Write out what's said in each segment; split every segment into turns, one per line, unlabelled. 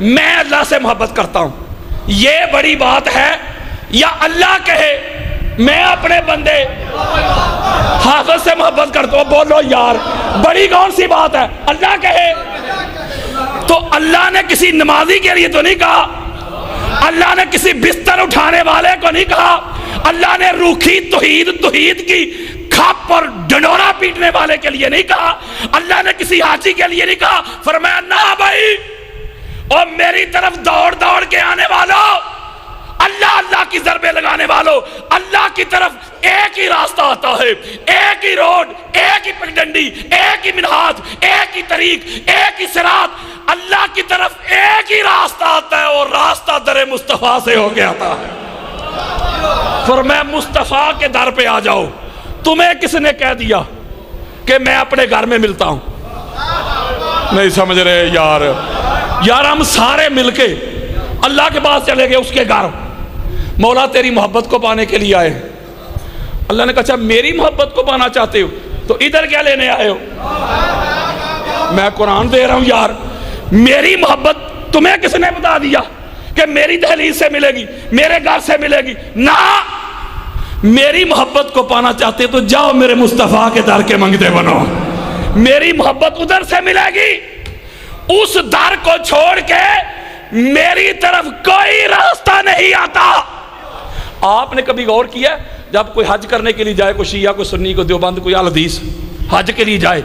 میں اللہ سے محبت کرتا ہوں، یہ بڑی بات ہے، یا اللہ کہے میں اپنے بندے حافظ سے محبت کرتا ہوں؟ بولو یار، بڑی کون سی بات ہے؟ اللہ کہے تو اللہ نے کسی نمازی کے لیے تو نہیں کہا، اللہ نے کسی بستر اٹھانے والے کو نہیں کہا، اللہ نے روکھی توحید کی کھپ اور ڈنڈورا پیٹنے والے کے لیے نہیں کہا، اللہ نے کسی حاجی کے لیے نہیں کہا۔ فرمایا نہ بھائی، اور میری طرف دوڑ دوڑ کے آنے والوں، اللہ کی ضربے لگانے والوں، اللہ کی طرف ایک ہی راستہ آتا ہے، ایک ہی روڈ، ایک ہی پگڈنڈی، ایک ہی منہاج، ایک ہی طریق، ایک ہی صراط، اللہ کی طرف ایک ہی راستہ آتا ہے، اور راستہ در مصطفیٰ سے ہو کے آتا ہے۔ فرمایا مصطفیٰ کے در پہ آ جاؤ۔ تمہیں کس نے کہہ دیا کہ میں اپنے گھر میں ملتا ہوں؟ نہیں سمجھ رہے یار، ہم سارے مل کے اللہ کے پاس چلے گئے، اس کے گھر، مولا تیری محبت کو پانے کے لیے آئے۔ اللہ نے کہا اچھا میری محبت کو پانا چاہتے ہو تو ادھر کیا لینے آئے ہو؟ میں قرآن دے رہا ہوں یار، میری محبت تمہیں کس نے بتا دیا کہ میری دہلیز سے ملے گی، میرے گھر سے ملے گی؟ نہ، میری محبت کو پانا چاہتے تو جاؤ میرے مصطفیٰ کے در کے منگتے بنو، میری محبت ادھر سے ملے گی۔ اس در کو چھوڑ کے میری طرف کوئی راستہ نہیں آتا۔ آپ نے کبھی غور کیا جب کوئی حج کرنے کے لیے جائے، کوئی شیعہ، کوئی سنی، کوئی دیوبند، کوئی اہل حدیث حج کے لیے جائے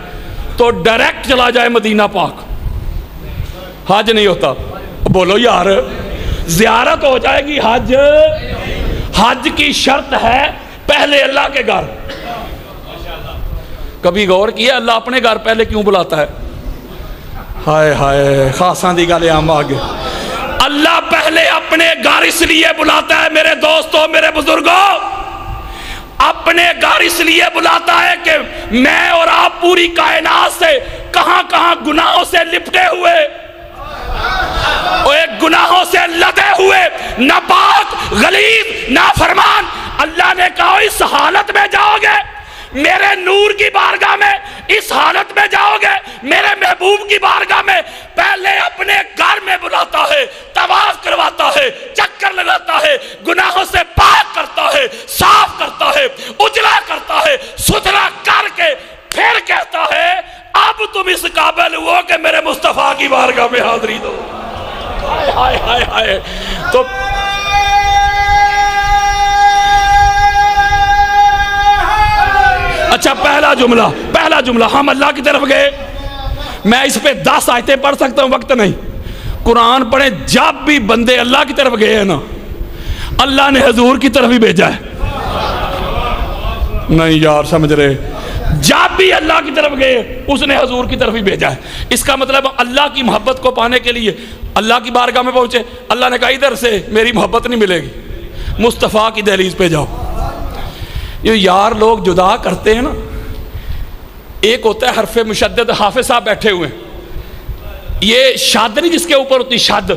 تو ڈائریکٹ چلا جائے مدینہ پاک؟ حج نہیں ہوتا۔ بولو یار، زیارت ہو جائے گی، حج کی شرط ہے پہلے اللہ کے گھر۔ کبھی غور کیا اللہ اپنے گھر پہلے کیوں بلاتا ہے؟ ہائے ہائے، خاصاں دی گالے ہم آگے۔ اللہ پہلے اپنے گھر اس لیے بلاتا ہے میرے دوستوں، میرے بزرگوں، اپنے گھر اس لیے بلاتا ہے کہ میں اور آپ پوری کائنات سے کہاں کہاں گناہوں سے لپٹے ہوئے، ایک گناہوں سے لدے ہوئے، ناپاک، غلیظ، نافرمان، اللہ نے کہا اس حالت میں جاؤ گے میرے نور کی بارگاہ میں، اس حالت میں جاؤ گے میرے محبوب کی بارگاہ میں، پہلے اپنے گھر میں بلاتا ہے، طواف کرواتا ہے، چکر لگاتا ہے، گناہوں سے پاک کرتا ہے، صاف کرتا ہے، اجلا کرتا ہے، ستھرا کر کے پھر کہتا ہے اب تم اس قابل ہو کہ میرے مصطفیٰ کی بارگاہ میں حاضری دو۔ ہائے ہائے ہائے ہائے۔ تو اچھا، پہلا جملہ ہم اللہ کی طرف گئے۔ میں اس پہ 10 آیتیں پڑھ سکتا ہوں، وقت نہیں۔ قرآن پڑھیں، جب بھی بندے اللہ کی طرف گئے ہیں نا، اللہ نے حضور کی طرف ہی بھیجا ہے۔ نہیں یار سمجھ رہے، جب بھی اللہ کی طرف گئے اس نے حضور کی طرف ہی بھیجا ہے۔ اس کا مطلب اللہ کی محبت کو پانے کے لیے اللہ کی بارگاہ میں پہنچے، اللہ نے کہا ادھر سے میری محبت نہیں ملے گی، مصطفیٰ کی دہلیز پہ جاؤ۔ یہ یار لوگ جدا کرتے ہیں نا، ایک ہوتا ہے حرف مشدد، حافظ صاحب بیٹھے ہوئے ہیں، یہ شد نہیں جس کے اوپر ہوتی شد،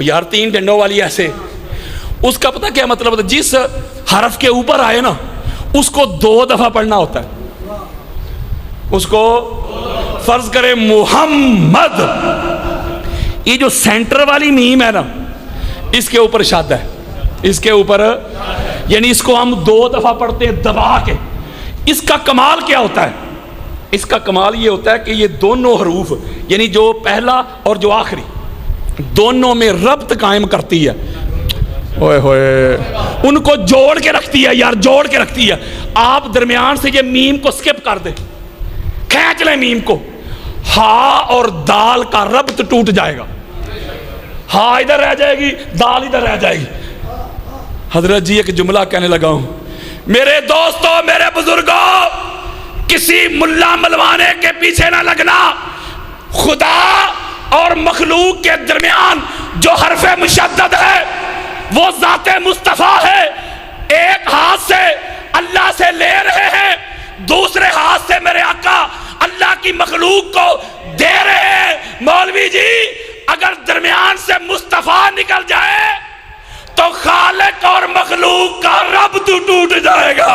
یار 3 ڈنڈوں والی ایسے، اس کا پتہ کیا مطلب ہوتا ہے؟ جس حرف کے اوپر آئے نا اس کو 2 دفعہ پڑھنا ہوتا ہے۔ اس کو فرض کرے محمد، یہ جو سینٹر والی میم ہے نا اس کے اوپر شد ہے، اس کے اوپر، یعنی اس کو ہم 2 دفعہ پڑھتے ہیں دبا کے۔ اس کا کمال کیا ہوتا ہے؟ اس کا کمال یہ ہوتا ہے کہ یہ دونوں حروف، یعنی جو پہلا اور جو آخری، دونوں میں ربط قائم کرتی ہے، اوئے ہوئے، ان کو جوڑ کے رکھتی ہے یار، جوڑ کے رکھتی ہے۔ آپ درمیان سے یہ میم کو سکپ کر دیں، کھینچ لیں میم کو، ہا اور دال کا ربط ٹوٹ جائے گا، ہا ادھر رہ جائے گی، دال ادھر رہ جائے گی۔ حضرت جی ایک جملہ کہنے لگا ہوں، میرے دوستوں، میرے بزرگوں، کسی ملا ملوانے کے پیچھے نہ لگنا۔ خدا اور مخلوق کے درمیان جو حرف مشدد ہے وہ ذات مصطفیٰ ہے۔ ایک ہاتھ سے اللہ سے لے رہے ہیں، دوسرے ہاتھ سے میرے آقا اللہ کی مخلوق کو دے رہے ہیں۔ مولوی جی اگر درمیان سے مصطفیٰ نکل جائے تو خالق اور مخلوق کا ربط ٹوٹ جائے گا۔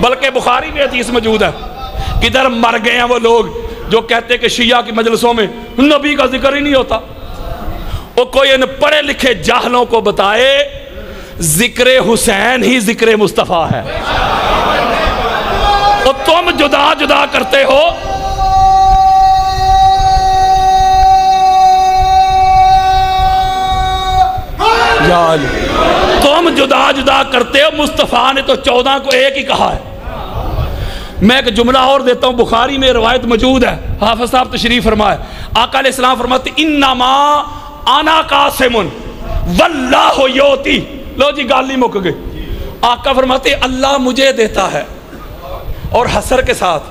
بلکہ بخاری میں حدیث موجود ہے، کدھر مر گئے ہیں وہ لوگ جو کہتے کہ شیعہ کی مجلسوں میں نبی کا ذکر ہی نہیں ہوتا، وہ کوئی ان پڑھے لکھے جاہلوں کو بتائے ذکر حسین ہی ذکر مصطفیٰ ہے، اور تم جدا جدا کرتے ہو۔ تم جدا جدا کرتے ہو، مصطفیٰ نے تو 14 کو ایک ہی کہا ہے۔ میں ایک جملہ اور دیتا ہوں، بخاری میں روایت موجود ہے، حافظ صاحب تشریف فرمائے، آقا علیہ السلام فرماتے انما انا قاسم واللہ یوتی۔ لو جی گالی مک گئی۔ آقا فرماتے اللہ مجھے دیتا ہے، اور حسر کے ساتھ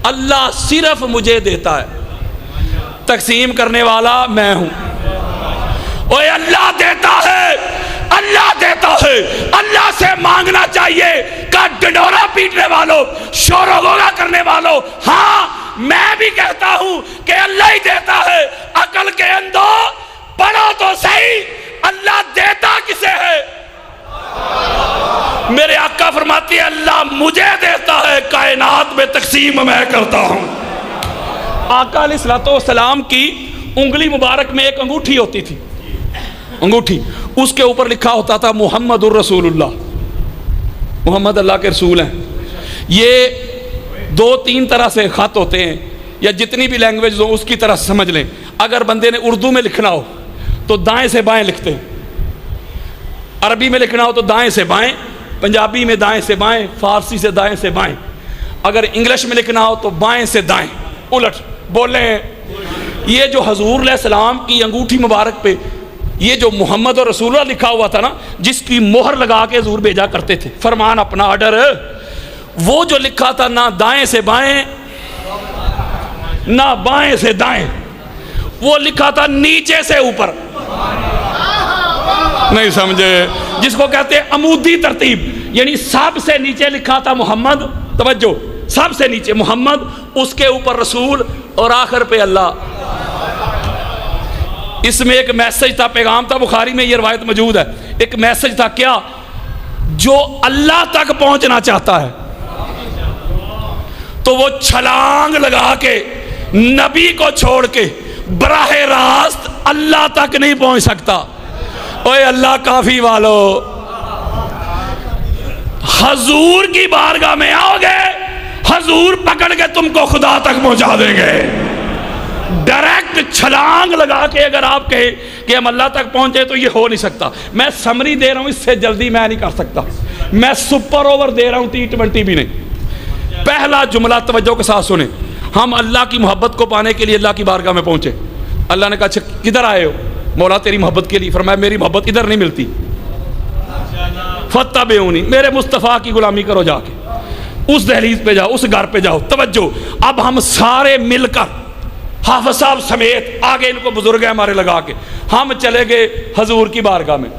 اللہ صرف مجھے دیتا ہے، تقسیم کرنے والا میں ہوں۔ اوے اللہ دیتا ہے، اللہ دیتا ہے، اللہ سے مانگنا چاہیے۔ کا ڈنڈورا پیٹنے والوں، شور و غوغا کرنے والوں، ہاں میں بھی کہتا ہوں کہ اللہ ہی دیتا ہے۔ عقل کے اندھو پڑھو تو صحیح، اللہ دیتا کسے ہے؟ میرے آقا فرماتی ہے اللہ مجھے دیتا ہے، کائنات میں تقسیم میں کرتا ہوں۔ آقا علیہ السلام کی انگلی مبارک میں ایک انگوٹھی ہوتی تھی، انگوٹھی، اس کے اوپر لکھا ہوتا تھا محمد الرسول اللہ، محمد اللہ کے رسول ہیں۔ یہ 2-3 طرح سے خط ہوتے ہیں، یا جتنی بھی لینگویج ہو اس کی طرح سمجھ لیں۔ اگر بندے نے اردو میں لکھنا ہو تو دائیں سے بائیں لکھتے ہیں، عربی میں لکھنا ہو تو دائیں سے بائیں، پنجابی میں دائیں سے بائیں، فارسی سے دائیں سے بائیں، اگر انگلش میں لکھنا ہو تو بائیں سے دائیں، الٹ بولیں۔ یہ جو حضور علیہ السلام کی انگوٹھی مبارک پہ یہ جو محمد اور رسول اللہ لکھا ہوا تھا نا، جس کی مہر لگا کے حضور بھیجا کرتے تھے، فرمان اپنا آرڈر، وہ جو لکھا تھا نہ دائیں سے بائیں نہ بائیں سے دائیں، وہ لکھا تھا نیچے سے اوپر، نہیں سمجھے؟ جس کو کہتے ہیں عمودی ترتیب، یعنی سب سے نیچے لکھا تھا محمد، توجہ، سب سے نیچے محمد، اس کے اوپر رسول، اور آخر پہ اللہ۔ اس میں ایک میسج تھا، پیغام تھا، بخاری میں یہ روایت موجود ہے۔ ایک میسج تھا، کیا؟ جو اللہ تک پہنچنا چاہتا ہے تو وہ چھلانگ لگا کے نبی کو چھوڑ کے براہ راست اللہ تک نہیں پہنچ سکتا۔ اوے اللہ کافی والو، حضور کی بارگاہ میں آؤ گے، حضور پکڑ کے تم کو خدا تک پہنچا دیں گے۔ ڈائریکٹ چھلانگ لگا کے اگر آپ کہیں کہ ہم اللہ تک پہنچے تو یہ ہو نہیں سکتا۔ میں سمری دے رہا ہوں، اس سے جلدی میں نہیں کر سکتا، میں سپر اوور دے رہا ہوں، T20 بھی نہیں۔ پہلا جملہ توجہ کے ساتھ سنیں، ہم اللہ کی محبت کو پانے کے لیے اللہ کی بارگاہ میں پہنچے۔ اللہ نے کہا اچھا کدھر آئے ہو؟ مولا تیری محبت کے لیے۔ فرمایا میری محبت ادھر نہیں ملتی، فاتبعونی، میرے مصطفیٰ کی غلامی کرو، جا کے اس دہلیز پہ جاؤ، اس گھر پہ جاؤ۔ توجہ، اب ہم سارے مل کر حافظ صاحب سمیت، آگے ان کو بزرگ ہیں ہمارے لگا کے، ہم چلے گئے حضور کی بارگاہ میں۔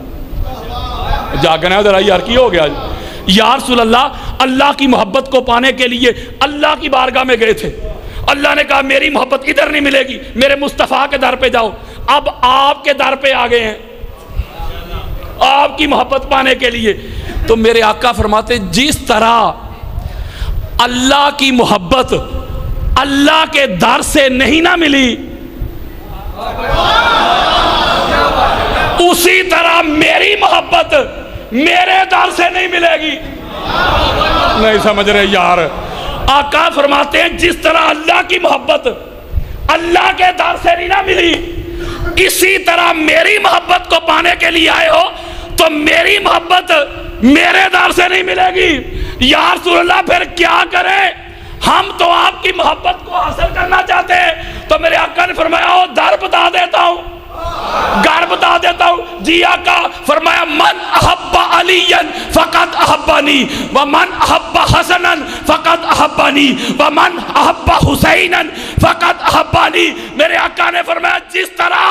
جاگنا ہے ذرا یار، کی ہو گیا یا رسول اللہ؟ اللہ کی محبت کو پانے کے لیے اللہ کی بارگاہ میں گئے تھے، اللہ نے کہا میری محبت ادھر نہیں ملے گی، میرے مصطفیٰ کے در پہ جاؤ۔ اب آپ کے در پہ آ گئے ہیں آپ کی محبت پانے کے لیے، تو میرے آقا فرماتے جس طرح اللہ کی محبت اللہ کے در سے نہیں نہ ملی، اسی طرح میری محبت میرے در سے نہیں ملے گی۔ نہیں سمجھ رہے یار؟ آقا فرماتے ہیں جس طرح اللہ کی محبت اللہ کے در سے نہیں نہ ملی، اسی طرح میری محبت کو پانے کے لیے آئے ہو تو میری محبت میرے در سے نہیں ملے گی۔ یا رسول اللہ پھر کیا کریں؟ ہم تو آپ کی محبت کو حاصل کرنا چاہتے ہیں۔ تو میرے آقا نے فرمایا او در بتا دیتا ہوں، گھر بتا دیتا ہوں۔ جی آقا، فرمایا من احب علیًا فقط احبنی ومن احب حسنا فقط احبنی ومن احب حسینا فقط احبنی۔ میرے آقا نے فرمایا جس طرح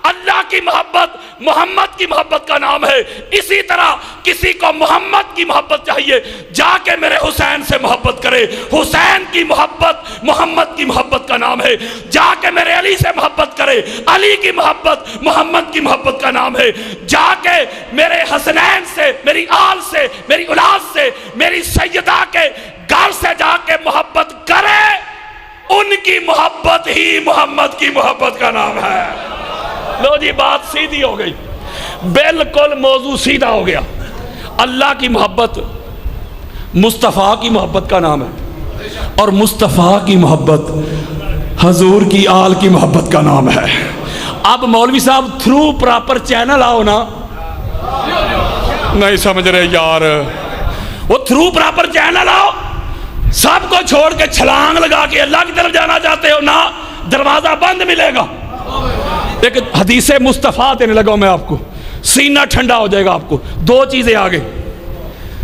اللہ کی محبت محمد کی محبت کا نام ہے، اسی طرح کسی کو محمد کی محبت چاہیے جا کے میرے حسین سے محبت کرے۔ حسین کی محبت محمد کی محبت کا نام ہے، جا کے میرے علی سے محبت کرے۔ علی کی محبت محمد کی محبت کا نام ہے، جا کے میرے حسنین سے، میری آل سے، میری اولاد سے، میری سیدہ کے گھر سے جا کے محبت کرے۔ ان کی محبت ہی محمد کی محبت کا نام ہے۔ لو جی بات سیدھی ہو گئی، بالکل موضوع سیدھا ہو گیا۔ اللہ کی محبت مصطفیٰ کی محبت کا نام ہے، اور مصطفیٰ کی محبت حضور کی آل کی محبت کا نام ہے۔ اب مولوی صاحب تھرو پراپر چینل آؤ نا، نہیں سمجھ رہے یار، وہ تھرو پراپر چینل آؤ، سب کو چھوڑ کے چھلانگ لگا کے اللہ کی طرف جانا چاہتے ہو نا، دروازہ بند ملے گا۔ ایک حدیث مصطفیٰ دینے لگا میں آپ کو، سینہ ٹھنڈا ہو جائے گا آپ کو۔ دو چیزیں آگے،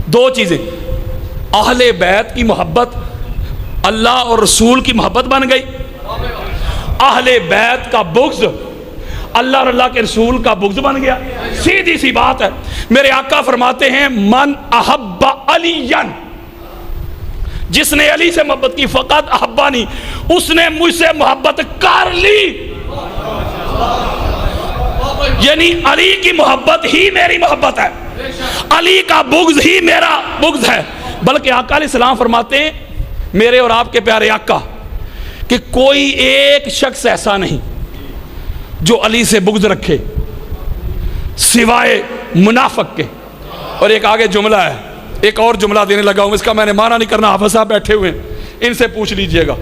دو چیزیں، اہل بیت کی محبت اللہ اور رسول کی محبت بن گئی، اہل بیت کا بغض اللہ اور اللہ کے رسول کا بغض بن گیا۔ سیدھی سی بات ہے، میرے آقا فرماتے ہیں من احب علیًا، جس نے علی سے محبت کی فقط احبانی، اس نے مجھ سے محبت کر لی۔ یعنی علی کی محبت ہی میری محبت ہے، علی کا بغض ہی میرا بغض ہے۔ بلکہ آقا علیہ السلام فرماتے ہیں، میرے اور آپ کے پیارے آقا، کہ کوئی ایک شخص ایسا نہیں جو علی سے بغض رکھے سوائے منافق کے۔ اور ایک آگے جملہ ہے، ایک اور جملہ دینے لگا ہوں، اس کا میں نے معنی نہیں کرنا، حافظ صاحب بیٹھے ہوئے ہیں، ان سے پوچھ لیجئے گا۔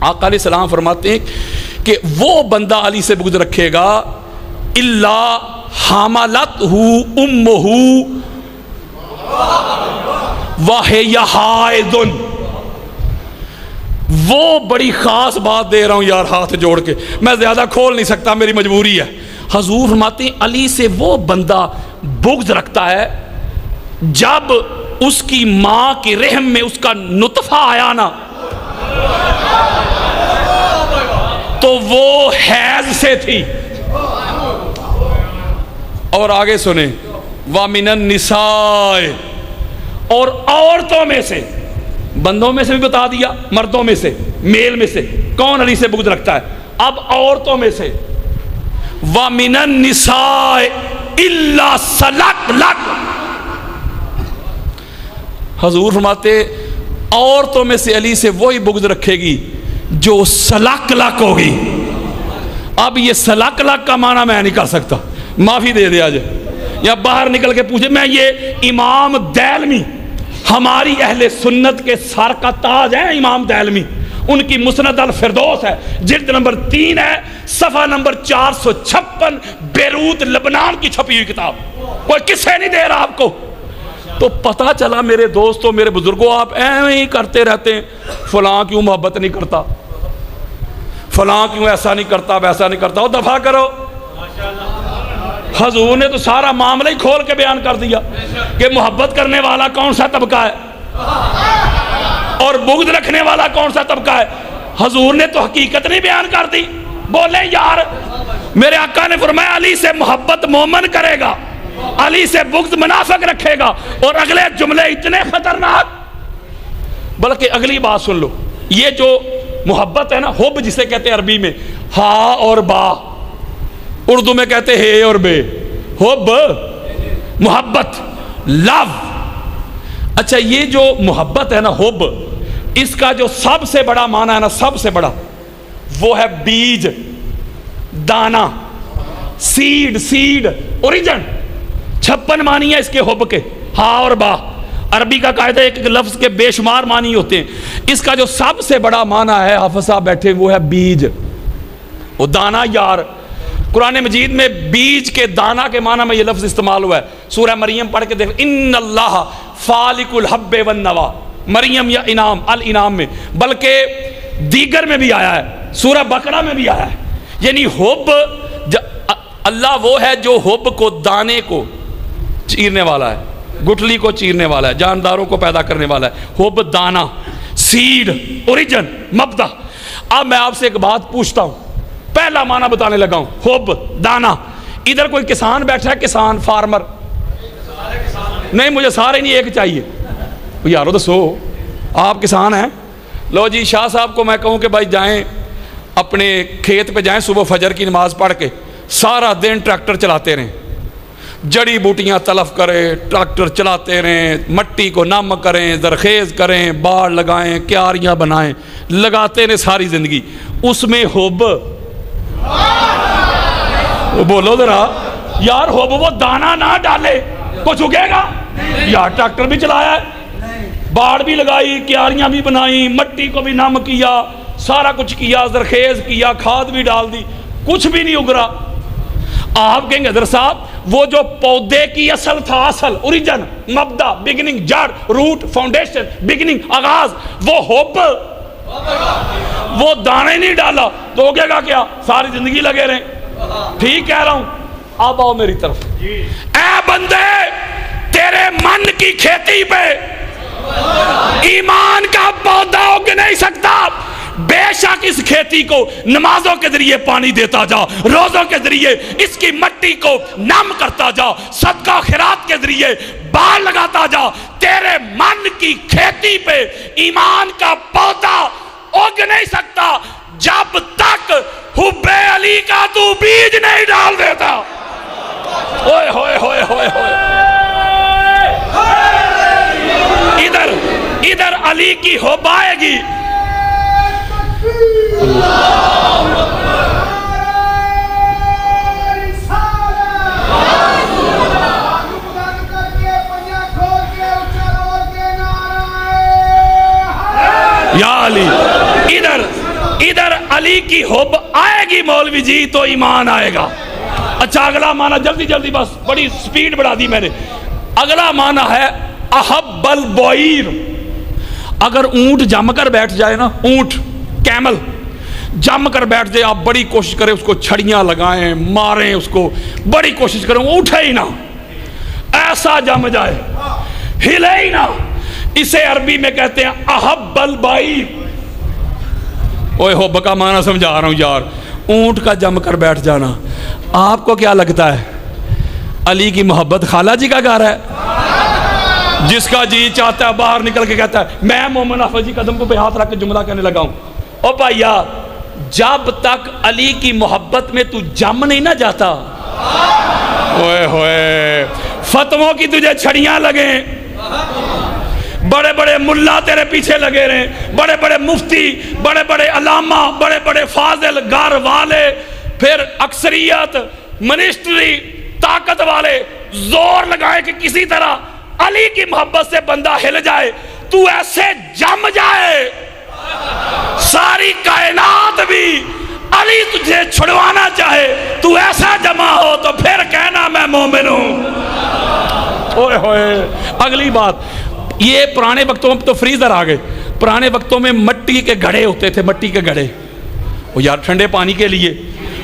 آقا علیہ السلام فرماتے ہیں کہ وہ بندہ علی سے بغض رکھے گا الا حملتہ امہ وہی حائض۔ وہ بڑی خاص بات دے رہا ہوں یار، ہاتھ جوڑ کے، میں زیادہ کھول نہیں سکتا، میری مجبوری ہے۔ حضور فرماتے ہیں علی سے وہ بندہ بغض رکھتا ہے جب اس کی ماں کے رحم میں اس کا نطفہ آیا نا، تو وہ حیض سے تھی۔ اور آگے سنیں، وَمِنَ النِّسَاءِ، اور عورتوں میں سے، بندوں میں سے بھی بتا دیا، مردوں میں سے، میل میں سے کون علی سے بغض رکھتا ہے، اب عورتوں میں سے، وَمِنَ النِّسَاءِ إِلَّا سَلَقْلَقْ، حضور فرماتے عورتوں میں سے علی سے وہی بغض رکھے گی جو سلقلق ہوگی۔ اب یہ سلقلق کا معنی میں نہیں کر سکتا، معافی دے دیا جائے، یا باہر نکل کے پوچھے۔ میں یہ امام دیلمی، ہماری اہل سنت کے سر کا تاج ہے امام دیلمی، ان کی مسند الفردوس ہے، جلد نمبر 3 ہے، صفحہ نمبر 456، بیروت لبنان کی چھپی ہوئی کتاب، کوئی قصے نہیں دے رہا آپ کو۔ تو پتہ چلا میرے دوستوں، میرے بزرگوں، آپ ایویں ہی کرتے رہتے ہیں، فلاں کیوں محبت نہیں کرتا، فلاں کیوں ایسا نہیں کرتا، ویسا نہیں کرتا، وہ دفع کرو۔ حضور نے تو سارا معاملہ ہی کھول کے بیان کر دیا کہ محبت کرنے والا کون سا طبقہ ہے اور بغض رکھنے والا کون سا طبقہ ہے۔ حضور نے تو حقیقت نہیں بیان کر دی۔ بولے یار، میرے آقا نے فرمایا علی سے محبت مومن کرے گا، علی سے بغض منافق رکھے گا، اور اگلے جملے اتنے خطرناک۔ بلکہ اگلی بات سن لو، یہ جو محبت ہے نا، حب جسے کہتے ہیں عربی میں، ہا اور با، اردو میں کہتے ہیں ہے اور بے، حب محبت، لو۔ اچھا یہ جو محبت ہے نا، حب، اس کا جو سب سے بڑا معنی ہے نا، سب سے بڑا، وہ ہے بیج، دانا، سیڈ، اوریجن۔ 56 معنی ہے اس کے حب کے، ہا اور با۔ عربی کا قاعدہ ایک لفظ کے بے شمار معنی ہوتے ہیں، اس کا جو سب سے بڑا معنی ہے، حافظ صاحب بیٹھے، وہ ہے بیج، وہ دانا۔ یار قرآن مجید میں بیج کے دانا کے معنی میں یہ لفظ استعمال ہوا ہے۔ سورہ مریم پڑھ کے دیکھ، ان اللہ فالق الحب والنوا، مریم یا انعام، الانعام میں، بلکہ دیگر میں بھی آیا ہے، سورہ بقرہ میں بھی آیا ہے۔ یعنی حب، اللہ وہ ہے جو حب کو، دانے کو چیرنے والا ہے، گٹھلی کو چیرنے والا ہے، جانداروں کو پیدا کرنے والا ہے۔ حب دانا، سیڈ، اوریجن، مبدا۔ اب میں آپ سے ایک بات پوچھتا ہوں، پہلا معنی بتانے لگا ہوں، حب دانا۔ ادھر کوئی کسان بیٹھا ہے، کسان، فارمر؟ نہیں، مجھے سارے نہیں، ایک چاہیے یارو۔ تو سو آپ کسان ہیں، لو جی شاہ صاحب کو میں کہوں کہ بھائی جائیں اپنے کھیت پہ جائیں، صبح فجر کی نماز پڑھ کے سارا دن ٹریکٹر چلاتے رہیں، جڑی بوٹیاں تلف کریں، ٹریکٹر چلاتے رہیں، مٹی کو نم کریں، زرخیز کریں، باڑ لگائیں، کیاریاں بنائیں، لگاتے رہیں ساری زندگی. اس میں حب، بولو ذرا یار، حب وہ دانا نہ ڈالے کچھ اگے گا؟ یار ٹریکٹر بھی چلایا ہے، باڑ بھی لگائی، کیاریاں بھی بنائی، مٹی کو بھی نم کیا، سارا کچھ کیا، زرخیز کیا، کھاد بھی ڈال دی، کچھ بھی نہیں اگ رہا. آپ کہیں گے حضرت صاحب وہ جو پودے کی اصل تھا، اصل اوریجن، مبدا، بگننگ، جڑ، روٹ، فاؤنڈیشن، بگننگ، آغاز، وہ حب، وہ دانے نہیں ڈالا تو ہوگے گا کیا؟ ساری زندگی لگے رہیں. ٹھیک کہہ رہا ہوں. اب آؤ میری طرف. اے بندے، تیرے من کی کھیتی پہ ایمان کا پودا اگ نہیں سکتا. بے شک اس کھیتی کو نمازوں کے ذریعے پانی دیتا جا، روزوں کے ذریعے اس کی مٹی کو نم کرتا جا، صدقہ خیرات کے ذریعے باڑ لگاتا جا. تیرے من کی کھیتی پہ ایمان کا پودا اگ نہیں سکتا جب تک حب علی کا تو بیج نہیں ڈال دیتا. ہوئے ہوئے ہوئے ہوئے ہوئے. ادھر علی کی حب آئے گی. یا علی، ادھر علی کی حب آئے گی مولوی جی تو ایمان آئے گا. اچھا اگلا معنی جلدی جلدی، بس بڑی سپیڈ بڑھا دی میں نے. اگلا معنی ہے احب البعیر. اگر اونٹ جم کر بیٹھ جائے نا، اونٹ، کیمل جم کر بیٹھ جائے، آپ بڑی کوشش کریں اس کو چھڑیاں لگائیں، ماریں اس کو، بڑی کوشش کریں، وہ اٹھے ہی نہ، ایسا جم جائے، ہلے ہی نہ، اسے عربی میں کہتے ہیں احب البعیر. اوہ حب کا معنی سمجھا رہا ہوں یار. اونٹ کا جم کر بیٹھ جانا. آپ کو کیا لگتا ہے علی کی محبت خالہ جی کا گھر ہے؟ جس کا جی چاہتا ہے باہر نکل کے کہتا ہے میں مومن حافظ جی قدم کو پہ ہاتھ رکھ کے جملہ کہنے لگا ہوں. او بھائیا، جب تک علی کی محبت میں تو جم نہیں نہ جاتا، اوئے ہوئے، فتووں کی تجھے چھڑیاں لگیں، بڑے بڑے ملا تیرے پیچھے لگے رہیں، بڑے بڑے مفتی، بڑے بڑے علامہ، بڑے بڑے فاضل، گھر والے، پھر اکثریت، منسٹری، طاقت والے زور لگائے کہ کسی طرح علی کی محبت سے بندہ ہل جائے، تو ایسے جم جائے ساری کائنات بھی علی تجھے چھڑوانا چاہے، تو ایسا جمع ہو تو پھر کہنا میں مومن ہوں. اوئے ہوئے. اگلی بات، یہ پرانے وقتوں میں تو فریزر آ گئے، پرانے وقتوں میں مٹی کے گھڑے ہوتے تھے، مٹی کے گھڑے، وہ یار ٹھنڈے پانی کے لیے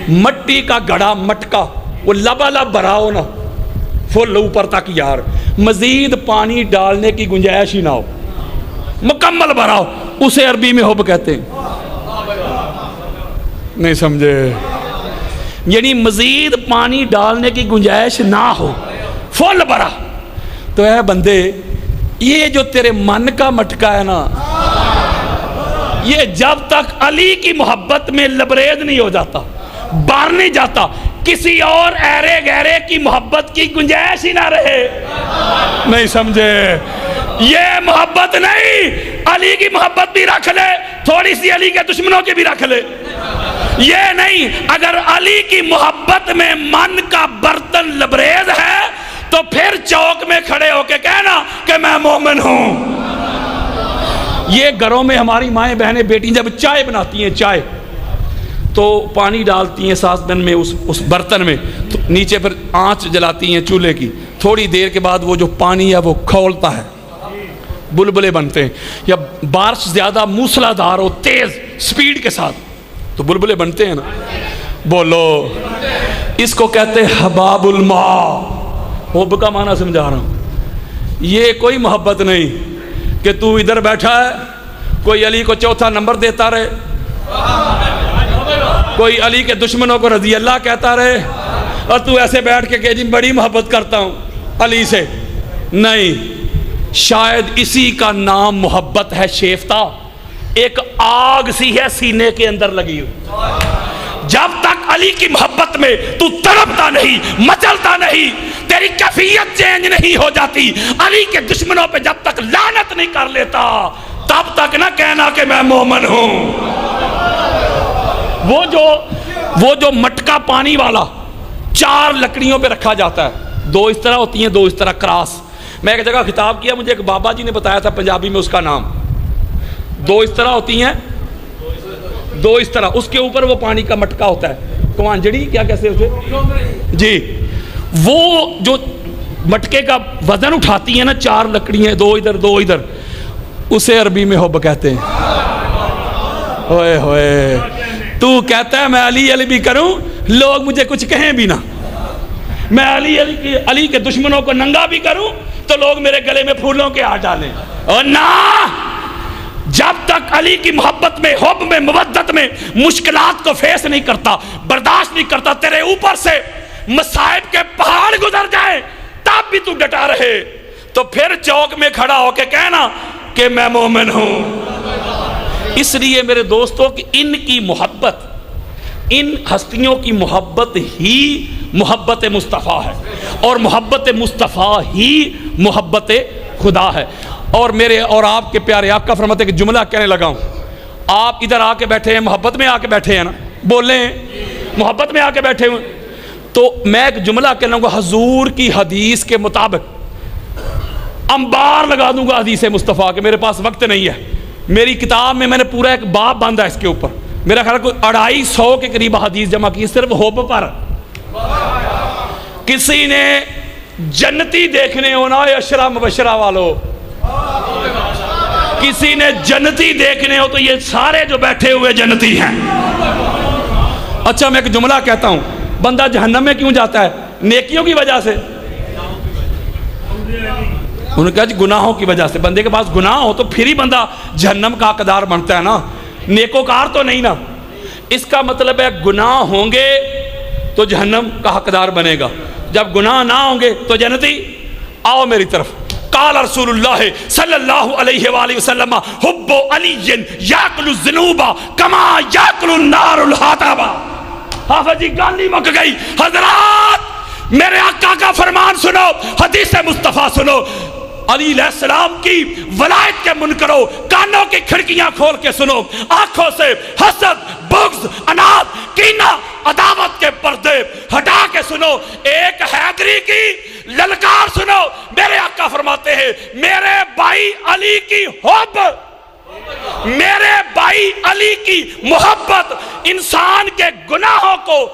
مٹی کا گھڑا، مٹکا، وہ لبالب بھرا ہو نا فل اوپر تک، یار مزید پانی ڈالنے کی گنجائش ہی نہ ہو، مکمل بھرا ہو، اسے عربی میں حب کہتے ہیں. نہیں سمجھے؟ یعنی مزید پانی ڈالنے کی گنجائش نہ ہو، فل بھرا. تو اے بندے، یہ جو تیرے من کا مٹکا ہے نا، یہ جب تک علی کی محبت میں لبریز نہیں ہو جاتا، باہر نہیں جاتا، کسی اور ایرے گہرے کی محبت کی گنجائش ہی نہ رہے. نہیں سمجھے؟ یہ محبت نہیں، علی کی محبت بھی رکھ لے، تھوڑی سی علی کے دشمنوں کی بھی رکھ لے. یہ نہیں، اگر علی کی محبت میں من کا برتن لبریز ہے تو پھر چوک میں کھڑے ہو کے کہنا کہ میں مومن ہوں. یہ گھروں میں ہماری مائیں بہنیں بیٹی جب چائے بناتی ہیں، چائے تو پانی ڈالتی ہیں ساس بن میں، اس برتن میں، تو نیچے پھر آنچ جلاتی ہیں چولہے کی. تھوڑی دیر کے بعد وہ جو پانی ہے وہ کھولتا ہے، بلبلے بنتے ہیں، یا بارش زیادہ موسلا دھار ہو تیز سپیڈ کے ساتھ تو بلبلے بنتے ہیں نا. بولو، اس کو کہتے ہیں حباب الماء. حب کا معنی سمجھا رہا ہوں. یہ کوئی محبت نہیں کہ تو ادھر بیٹھا ہے، کوئی علی کو چوتھا نمبر دیتا رہے، کوئی علی کے دشمنوں کو رضی اللہ کہتا رہے، اور تو ایسے بیٹھ کے کہ جی بڑی محبت کرتا ہوں علی سے. نہیں، شاید اسی کا نام محبت ہے. شیفتہ ایک آگ سی ہے سینے کے اندر لگی ہوئی. جب تک علی کی محبت میں تو تڑپتا نہیں، مچلتا نہیں، تیری کیفیت چینج نہیں ہو جاتی، علی کے دشمنوں پہ جب تک لعنت نہیں کر لیتا تب تک نہ کہنا کہ میں مومن ہوں۔ وہ جو مٹکا پانی والا 4 لکڑیوں پہ رکھا جاتا ہے، 2 اس طرح ہوتی ہیں، 2 اس طرح کراس۔ میں ایک جگہ خطاب کیا، مجھے ایک بابا جی نے بتایا تھا پنجابی میں اس کا نام، 2 اس طرح ہوتی ہیں، 2 اس طرح، اس کے اوپر وہ پانی کا مٹکا ہوتا ہے، کوانجڑی کیا کہتے ہیں اسے جی، وہ جو مٹکے کا وزن اٹھاتی ہیں نا 4 لکڑیاں، 2 ادھر 2 ادھر، اسے عربی میں حب کہتے ہیں۔ ہوئے ہوئے، تو کہتا ہے میں علی علی بھی کروں، لوگ مجھے کچھ کہیں بھی نہ، میں علی کے دشمنوں کو ننگا بھی کروں تو لوگ میرے گلے میں پھولوں کے ہاتھ ڈالیں، اور نہ، جب تک علی کی محبت میں، حب میں، مودت میں مشکلات کو فیس نہیں کرتا، برداشت نہیں کرتا، تیرے اوپر سے مصائب کے پہاڑ گزر جائیں تب بھی تو ڈٹا رہے، تو پھر چوک میں کھڑا ہو کے کہنا کہ میں مومن ہوں۔ اس لیے میرے دوستو کہ ان کی محبت، ان ہستیوں کی محبت ہی محبت مصطفیٰ ہے، اور محبت مصطفیٰ ہی محبت خدا ہے۔ اور میرے اور آپ کے پیارے آقا فرماتے ہیں کہ جملہ کہنے لگا ہوں، آپ ادھر آ کے بیٹھے ہیں، محبت میں آ کے بیٹھے ہیں نا، بولیں محبت میں آ کے بیٹھے ہوئے، تو میں ایک جملہ کہنا گا، حضور کی حدیث کے مطابق انبار لگا دوں گا حدیث مصطفیٰ کے، میرے پاس وقت نہیں ہے، میری کتاب میں نے پورا ایک باب باندھا اس کے اوپر، میرا خیال کوئی 250 کے قریب حدیث جمع کی صرف حب پر۔ کسی نے جنتی دیکھنے ہونا، اشرا مبشرہ والو، کسی نے جنتی دیکھنے ہو تو یہ سارے جو بیٹھے ہوئے جنتی ہیں۔ اچھا میں ایک جملہ کہتا ہوں، بندہ جہنم میں کیوں جاتا ہے؟ نیکیوں کی وجہ سے، انہوں نے کہا جی گناہوں کی وجہ سے، بندے کے پاس گناہ ہو تو پھر ہی بندہ جہنم کا حقدار بنتا ہے نا، نیکوکار تو نہیں نا۔ اس کا مطلب ہے گناہ ہوں گے تو جہنم کا حقدار بنے گا، جب گناہ نہ ہوں گے تو جنتی۔ آؤ میری طرف، قال رسول اللہ صلی اللہ علیہ وآلہ وسلم حب علی یاکل الذنوب کما یاکل النار الحطب۔ حافظ جی گالی مک گئی۔ حضرات میرے آقا کا فرمان سنو، حدیث مصطفیٰ سنو، علی علیہ السلام کی ولایت کے منکرو کانوں کی کھڑکیاں کھول کے سنو، آنکھوں سے حسد، بغض، اناد، کینہ، عداوت کے پردے ہٹا کے سنو، ایک حیدری کی للکار سنو۔ میرے آقا فرماتے ہیں میرے بھائی علی کی حب، میرے بھائی علی کی محبت انسان کے گناہوں کو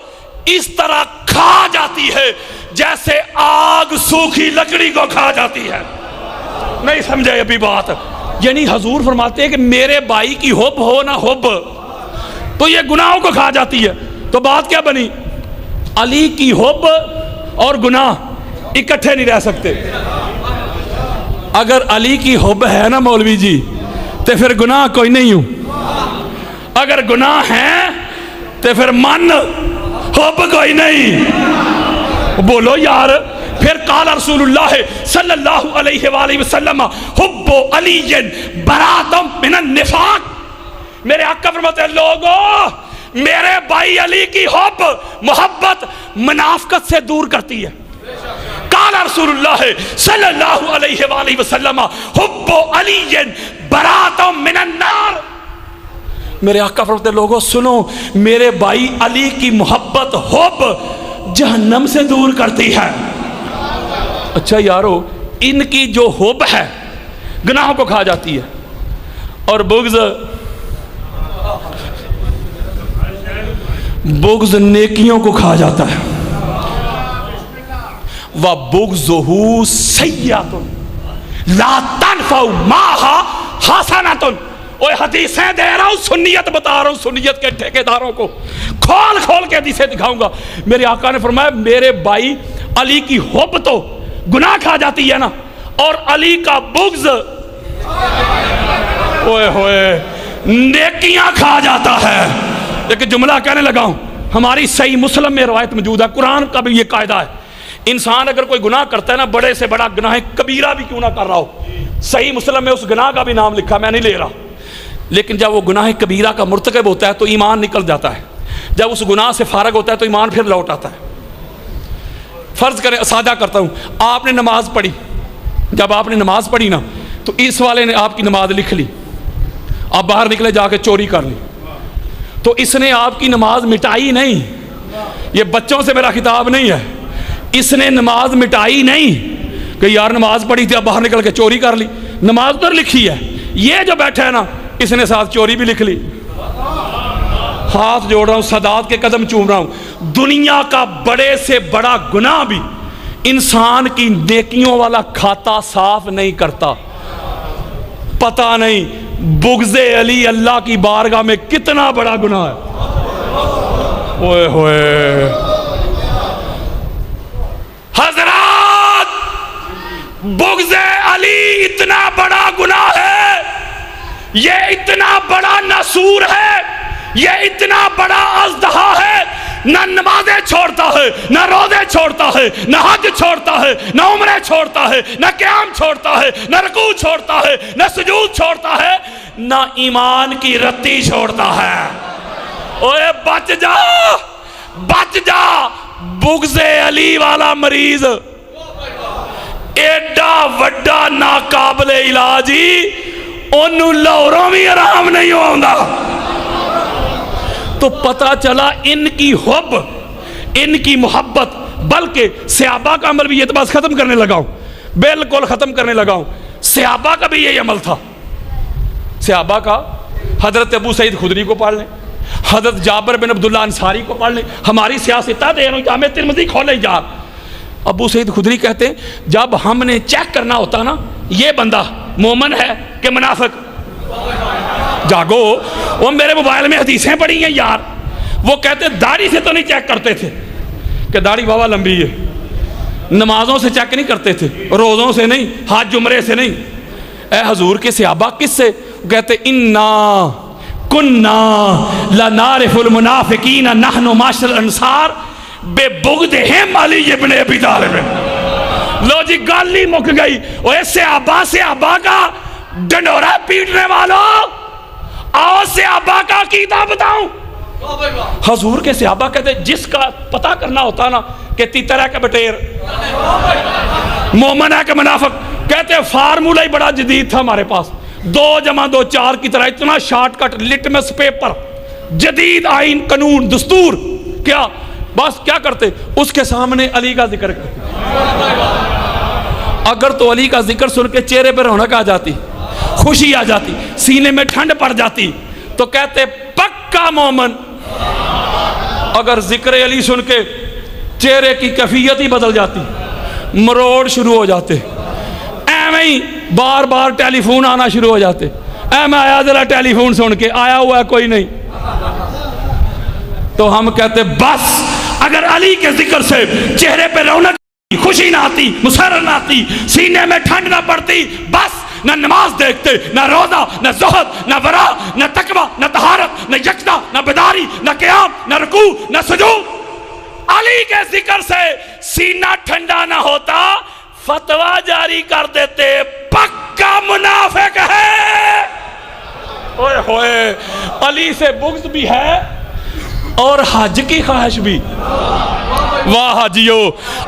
اس طرح کھا جاتی ہے جیسے آگ سوکھی لکڑی کو کھا جاتی ہے۔ نہیں سمجھے ابھی بات؟ یعنی حضور فرماتے ہیں کہ میرے بھائی کی حب ہو نہ حب تو یہ گناہوں کو کھا جاتی ہے۔ تو بات کیا بنی؟ علی کی حب اور گناہ اکٹھے نہیں رہ سکتے۔ اگر علی کی حب ہے نا مولوی جی تو پھر گناہ کوئی نہیں ہوں، اگر گناہ ہے تو پھر من حب کوئی نہیں۔ بولو یار، پھر قال رسول اللہ صلی اللہ علیہ وآلہ وسلم حب علی براۃ من النفاق۔ میرے آقا فرماتے ہیں لوگوں میرے بھائی علی کی حب، محبت منافقت سے دور کرتی ہے۔ قال رسول اللہ صلی اللہ علیہ وآلہ وسلم حب علی براۃ من النار۔ میرے آقا فرماتے ہیں لوگوں سنو، میرے بھائی علی کی محبت، حب جہنم سے دور کرتی ہے۔ اچھا یارو، ان کی جو حب ہے گناہوں کو کھا جاتی ہے، اور بغض نیکیوں کو کھا جاتا ہے۔ وَبُغْضُهُ سَيِّئَةٌ لَا تَنْفَعُ مَعَهَا حَسَنَةٌ۔ اوہ حدیثیں دے رہا ہوں، سنیت بتا رہا ہوں، سنیت کے ٹھیکیداروں کو کھول کھول کے حدیثیں دکھاؤں گا۔ میرے آقا نے فرمایا میرے بھائی علی کی حب تو گناہ کھا جاتی ہے نا، اور علی کا بغض اوئے ہوئے نیکیاں کھا جاتا ہے۔ ایک جملہ کہنے لگا ہوں، ہماری صحیح مسلم میں روایت موجود ہے، قرآن کا بھی یہ قاعدہ ہے، انسان اگر کوئی گناہ کرتا ہے نا، بڑے سے بڑا گناہ کبیرہ بھی کیوں نہ کر رہا ہو، صحیح مسلم میں اس گناہ کا بھی نام لکھا، میں نہیں لے رہا، لیکن جب وہ گناہ کبیرہ کا مرتکب ہوتا ہے تو ایمان نکل جاتا ہے، جب اس گناہ سے فارغ ہوتا ہے تو ایمان پھر لوٹ آتا ہے۔ فرض کریں سادہ کرتا ہوں، آپ نے نماز پڑھی، جب آپ نے نماز پڑھی نا تو اس والے نے آپ کی نماز لکھ لی، آپ باہر نکلے جا کے چوری کر لی، تو اس نے آپ کی نماز مٹائی نہیں. یہ بچوں سے میرا خطاب نہیں ہے، اس نے نماز مٹائی نہیں کہ یار نماز پڑھی تھی اب باہر نکل کے چوری کر لی، نماز تو لکھی ہے. یہ جو بیٹھا ہے نا اس نے ساتھ چوری بھی لکھ لی. ہاتھ جوڑ رہا ہوں، سادات کے قدم چوم رہا ہوں، دنیا کا بڑے سے بڑا گناہ بھی انسان کی نیکیوں والا کھاتا صاف نہیں کرتا. پتہ نہیں بغض علی اللہ کی بارگاہ میں کتنا بڑا گناہ ہے. اوئے ہوئے حضرات، بغض علی اتنا بڑا گناہ ہے، یہ اتنا بڑا ناسور ہے، یہ اتنا بڑا ازدہا ہے. نہ نمازیں چھوڑتا ہے، نہ روزے چھوڑتا ہے، نہ حج چھوڑتا ہے، نہ عمرے چھوڑتا ہے، نہ قیام چھوڑتا ہے، نہ رکوع چھوڑتا ہے، نہ سجود چھوڑتا ہے، نہ ایمان کی رتی چھوڑتا ہے. اوے بچ جا، بچ جا. بغض علی والا مریض ایڈا وڈا ناقابل علاجی، انہوں لاہوروں بھی آرام نہیں ہوندہ. تو پتہ چلا ان کی حب، ان کی محبت، بلکہ صحابہ کا عمل بھی، یہ تو بس ختم کرنے لگا ہوں، بالکل ختم کرنے لگا ہوں. صحابہ کا بھی یہ عمل تھا. صحابہ کا حضرت ابو سعید خدری کو پڑھ لیں، حضرت جابر بن عبداللہ انصاری کو پڑھ لیں. ہماری سیاستہ دے رہا ہوں، جامع ترمذی کھولیں جا. ابو سعید خدری کہتے ہیں جب ہم نے چیک کرنا ہوتا نا یہ بندہ مومن ہے کہ منافق، جاگو، وہ میرے موبائل میں حدیثیں پڑھی ہیں یار. وہ کہتے داڑھی سے تو نہیں چیک کرتے تھے کہ داڑھی بابا لمبی ہے، نمازوں سے چیک نہیں کرتے تھے، روزوں سے نہیں، حج عمرے سے نہیں. اے حضور کے صحابہ کس سے؟ کہتے انا کنا لنعرف المنافقین نحن معاشر الانصار بے بغضہم علی ابن ابی طالب. لو جی گل ہی مک گئی. اوے صحابہ کا ڈنڈورا پیٹنے والوں، آؤ صحابہ کا عقیدہ بتاؤں. حضور کے صحابہ کہتے جس کا پتہ کرنا ہوتا نا کہ تیتر ہے کہ بٹیر، مومن ہے کہ منافق، کہتے فارمولہ ہی بڑا جدید تھا ہمارے پاس، 2 + 2 4 کی طرح، اتنا شارٹ کٹ، لٹمس پیپر، جدید آئین، قانون، دستور. کیا بس کیا کرتے؟ اس کے سامنے علی کا ذکر کرتے. اگر تو علی کا ذکر سن کے چہرے پر رونق آ جاتی، خوشی آ جاتی، سینے میں ٹھنڈ پڑ جاتی، تو کہتے پکا مومن. اگر ذکر علی سن کے چہرے کی کیفیت ہی بدل جاتی، مروڑ شروع ہو جاتے، ایویں ہی بار بار ٹیلی فون آنا شروع ہو جاتے. میں آیا ذرا ٹیلی فون سن کے، آیا ہوا ہے کوئی نہیں. تو ہم کہتے بس اگر علی کے ذکر سے چہرے پہ رونق، خوشی نہ آتی، مسرت نہ آتی، سینے میں ٹھنڈ نہ پڑتی، بس نہ نماز دیکھتے، نہ روزہ، نہ زہد، نہ ورع، نہ تقوی، نہ طہارت، نہ یکتا، نہ بیداری، نہ قیام، نہ رکوع، نہ سجود. علی کے ذکر سے سینہ ٹھنڈا نہ ہوتا، فتویٰ جاری کر دیتے پکا منافق ہے. اوئے ہوئے، علی سے بغض بھی ہے اور حج کی خواہش بھی. واہ حاجیو،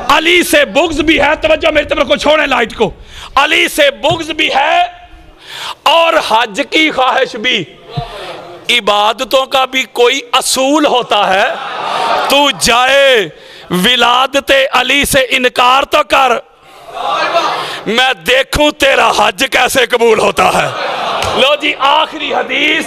علی سے بغض بھی ہے، توجہ میری طرف کو چھوڑیں لائٹ کو، علی سے بغض بھی ہے اور حج کی خواہش بھی. عبادتوں کا بھی کوئی اصول ہوتا ہے. تو جائے ولادت علی سے انکار تو کر، میں دیکھوں تیرا حج کیسے قبول ہوتا ہے. لو جی آخری حدیث